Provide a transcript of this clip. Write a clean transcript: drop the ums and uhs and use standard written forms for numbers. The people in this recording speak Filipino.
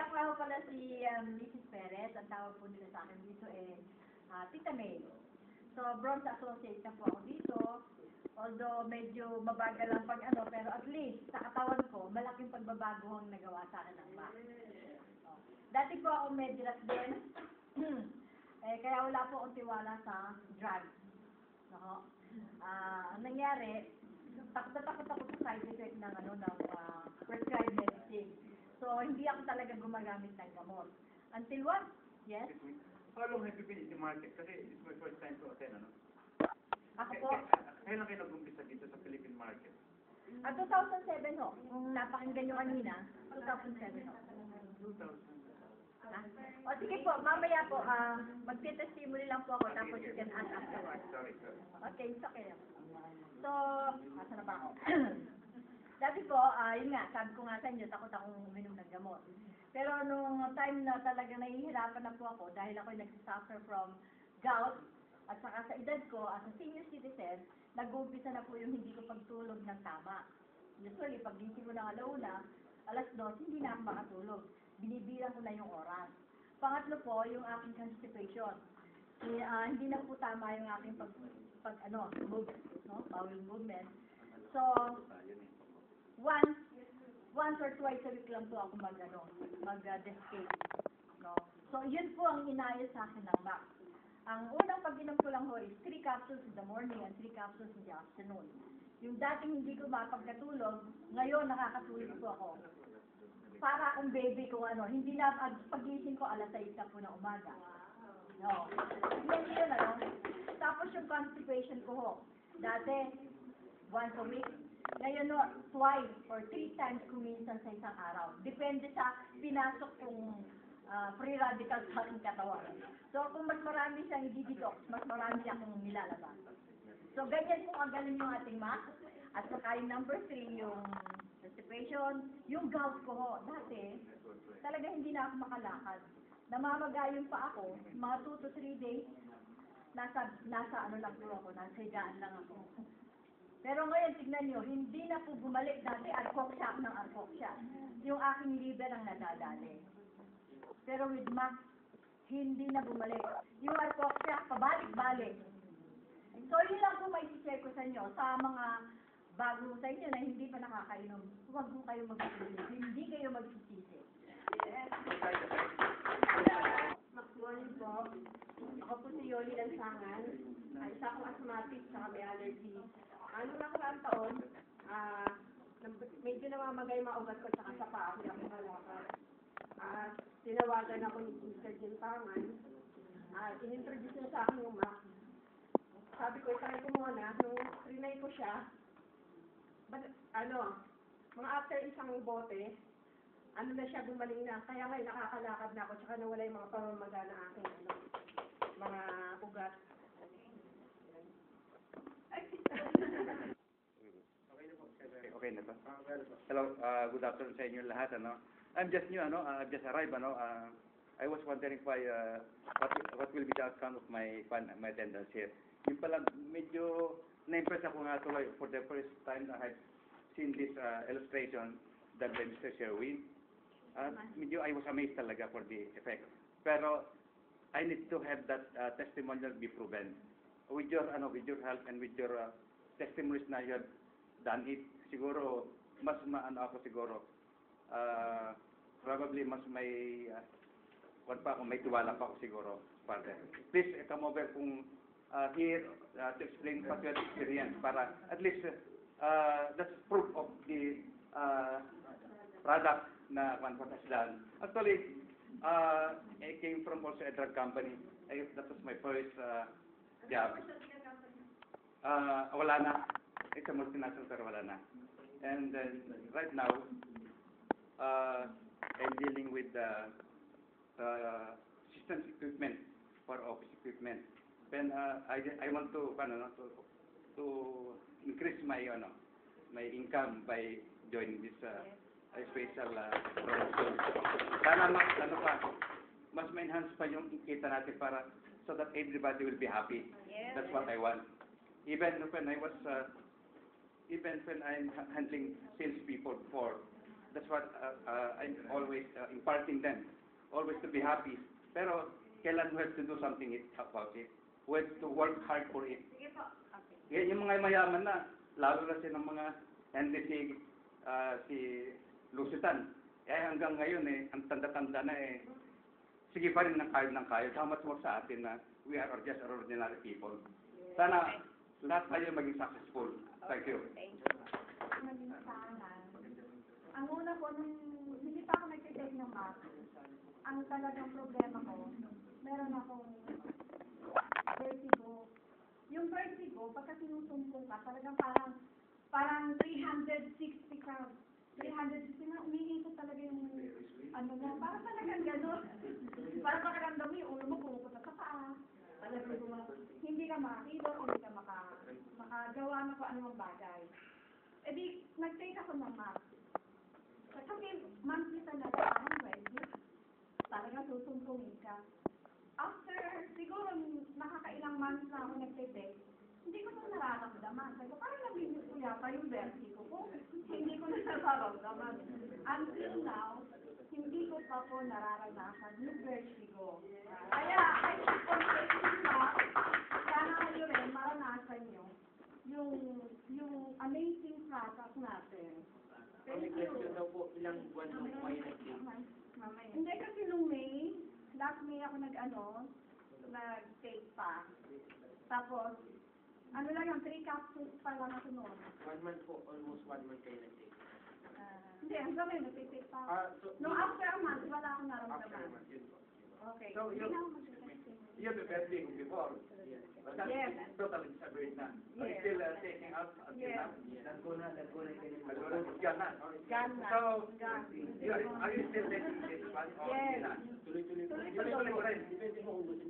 ako nga ho pala si Mrs. Perez. Ang tawag po nila sa akin dito Tita May. So, Bronze Associate na po ako dito. Although medyo mabagal lang pag pero at least sa katawan ko, malaking pagbabago ang nagawa sa akin ng back. Dati po ako medras din. Kaya wala po akong tiwala sa drugs. No? Ang nangyari, takot ako sa side effect ng prescribed medicine. So, hindi ako talaga gumagamit ng gamot. Until what? Yes? How long have you been in the market? Kasi it's my first time to attend, ano? Ako po, Kailan kayo nag-umpisa dito sa Philippine market? 2007 ho. Kung napakinggan nyo kanina, 2007 ho. 2000. O sige po, mamaya po, magte-testimony lang po ako, tapos you can ask afterwards. Sorry. Okay, it's okay. So, asa na ba ako? Dati po, yun nga, sabi ko nga sa inyo, takot akong uminom ng gamot. Pero nung time na talaga nahihirapan na po ako, dahil ako nagsisuffer from gout, at saka sa edad ko, as a senior citizen, nag-uumpisa na po yung hindi ko pagtulog ng tama. Usually, pag gising ko ng alauna, alas 2, hindi na ako makatulog. Binibilang ko na yung oras. Pangatlo po, yung aking constipation. Hindi na po tama yung aking bowel movement. So, once or twice a week lang po ako mag-defecate. No? So, yun po ang inayos sa akin ng MAC. Ang unang pag-inom ko lang ho is 3 capsules in the morning and 3 capsules in the afternoon. Yung dating hindi ko mapagkatulog, ngayon nakakatulog po ako. Para akong baby kung hindi na pag-gising ko alas 6 na po ng umaga. No. Yun, Tapos yung constipation ko ho, dati, once a week. Ngayon twice or 3 times kuminsan sa isang araw. Depende sa pinasok kong free radicals sa aking katawan. So, kung mas marami siyang i-detox, mas marami akong nilalabas. So, ganyan po ang galing yung ating MAC. At saka yung number 3, yung constipation, yung gout ko ho. Dati, talaga hindi na ako makalakad. Namamagayon pa ako, mga 2 to 3 days, nasa lang po ako, nasa higaan lang ako. Pero ngayon, tignan nyo, hindi na po bumalik. Dati, arcok siya. Yung aking liver ang nadadali. Pero with MAC, hindi na bumalik. Yung arcok siya, pabalik-balik. So, yun lang po may share ko sa inyo. Sa mga bago sa inyo na hindi pa nakakainom, huwag mo kayo mag-isisi. Hindi kayo mag-isisi. Good morning po. Ako po si Yoli Lansangan. Isa akong asthmatic sa may allergy. Ano nakaraang taon, medyo namamagay mga ugat ko tsaka sa paa. Hindi ako malakad. Tinawagan ako ni Mr. Gintangan. In-introduce niya sa akin yung MAC. Sabi ko, itry ko muna. Nung trinay ko siya, mga after isang bote, na siya gumaling na. Kaya ngayon nakakalakad na ako, tsaka nawala yung mga pamamaga na aking mga ugat. Okay na to. Hello, good afternoon sa inyo lahat, I'm just new, I've just arrived, I was wondering what will be the outcome of my attendance here. Yung pala, medyo na-impress ako nga tuloy for the first time na I've seen this illustration done by Mr. Sherwin. Medyo I was amazed talaga for the effect. Pero I need to have that testimonial be proven. With your help and with your testimonies na you have done it, siguro mas ako siguro. Probably mas may may tiwala pa ako siguro, partner. Please come over kung here to explain what your experience para at least that's proof of the product na one has done. Actually, I came from also a drug company. That was my first job. Wala na. It's a multinational pero wala na. And then right now, I'm dealing with systems equipment for office equipment. Then I want to increase my my income by joining this special promotion. Sana mas ma-enhance pa yung kita natin para so that everybody will be happy. Yes. That's what I want. Even when I'm handling salespeople before, That's what I'm always imparting them. Always to be happy. Pero kailan we have to do something about it. We have to work hard for it. Sige po. Okay. Yung mga mayaman na, lalo na ng mga NDC, si Lusitan. Hanggang ngayon ang tanda-tanda na sige pa rin ng kayo. How much more sa atin na we are just ordinary people. Sana lahat tayo maging successful. Thank you. Thank you. Maging sana. Ang una po, nung hindi pa ako nag-take ng math, ang talagang problema ko, meron akong vertigo. Yung vertigo, pagka sinusumpong ka, talagang parang 360 ka. 360 na, umiikot talaga yung, ano mo, parang talagang gano'n. Parang pakiramdam mo yung ulo mo, pumupunta sa paa. Talagang hindi ka makakilo, hindi ka makagawa ng kung anong bagay. E di, nag-take ako ng math. Kasi monthly talaga, parang ready. Talagang susumpungin ka. After, siguro, nakakailang months na ako nag-take, hindi ko na nararamdaman. Sabi ko, parang nabibig ko yata yung vertigo ko. Hindi ko na nararamdaman. Until now, hindi ko pa po nararanasan yung vertigo. Kaya, I keep on taking back, sana kayo rin maranasan nyo yung amazing process natin. Thank you. Ilang buwan na po kayo Mamaya. Hindi kasi nung May, last May ako nag-take pa. Tapos, ano lang yung 3 capsules pa lang ako noon. 1 month po, almost 1 month kayo nag-take. Hindi, hanggang ngayon, nag-take pa ako. So, Nung after a month, wala akong after a naramdaman. month, yun po. Okay. So, Hindi you- na ako mag-testing. You have a birthday before. But that's Yes. totally separate na. Are you Yes. still taking up until Yes. now? Gana. Gana. So, Gana. are you still taking this one or Yes. hindi na? Tuloy-tuloy po. Tuloy-tuloy. Tuloy-tuloy ko rin. Depende po kung gusto